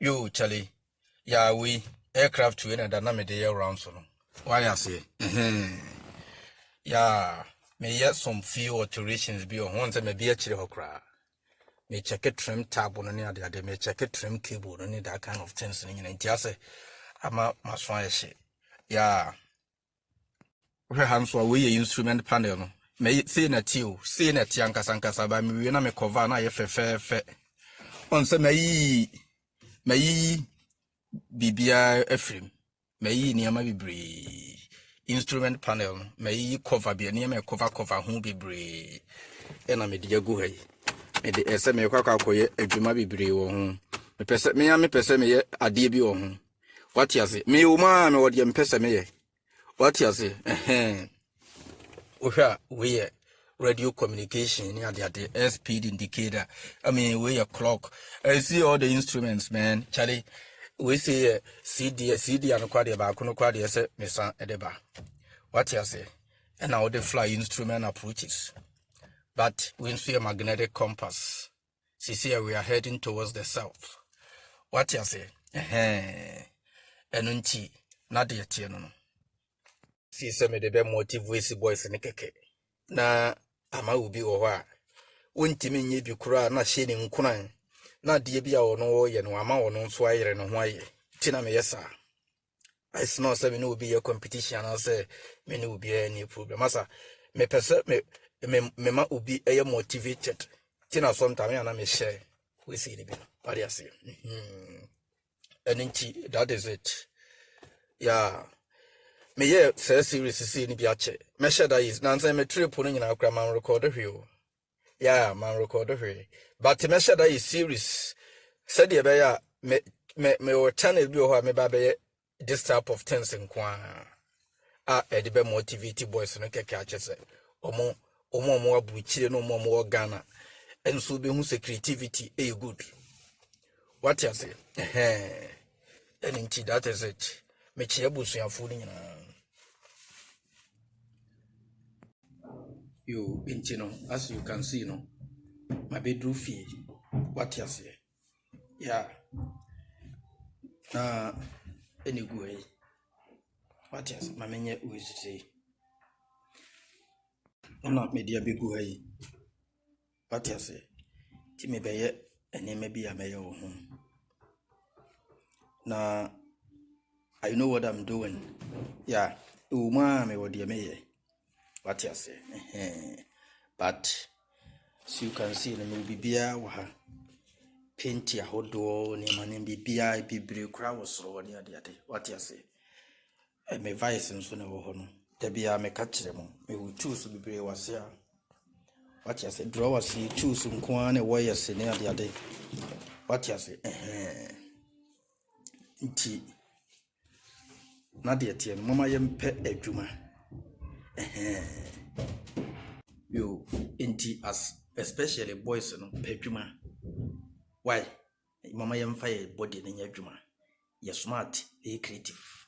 Yo, Charlie. Yeah, we aircraft to and dynamic the air round so. Why I say? Yeah, may yet some few alterations be on once and maybe a chilhokra. May check a trim tab on any other, they may check a trim cable on any that kind of things and just say, I'm a shit. Yeah, we hands were we instrument panel. May it see a teal, see a tianka sankasa by me, me cover, na fair. On some may Bibia Ephraim, may near my be instrument panel, may cover be near me cover who be bree, and I made the go hay. May the SMA Quacoy, a Juma be bree or home. Me pesa me a debi or home. What you say? Me, ma, me what you pesa me. What you say? We radio communication near the speed indicator. I mean, we a clock. I see all the instruments, man. Charlie. We see CD and quadia ba kuno quadia se mesa edeba. What you say? And now the fly instrument approaches. But we see a magnetic compass. See we are heading towards the south. What you say? Enunti not the tiano. See some of the be motive voice boys in the keke. Na ama ubi owa. Untimi nye bi kura na sheni nkunan. Na die bia ono ye no ama ono nso ayere no ho aye tina me yesa I know say me no be a competition and say me no be any problem asa me pese me ma obi e motivated tina sometimes na me share we see the what you say and that is it yeah me ye say series see ni bia che me share that is na say me trip no nyina akra man record hwe yeah, man record here. But me share that is serious. Said the bear me or channel be or me baby this type of things in kwa the be motivated boys no catch say omo more buchire no more Ghana and so be who say creativity good. What you say? And indeed that is it. Me chia busuafo ni nyina. You as you can see, my bedroom fee. What you say? Yeah. Any good. What you say? My many always say. I'm not media big way. What you say? Timmy Bay, and then maybe I may home. Now, I know what I'm doing. Yeah. Oh, mammy, what do you mean? What you say? But so you can see, the maybe beer or her paint your hot door, name and be beer, be brave crowds or the other day. What you say? I may vice and soon over home. The beer may catch them. May we choose to be brave was here. What you say? Draw us, see, choose some corn and wires near the other day. What you say? Tea. Not yet, Mamma, yam pet a juma. You inti as especially boys no pedwuma why mama yam fire body na nyadwuma you smart be creative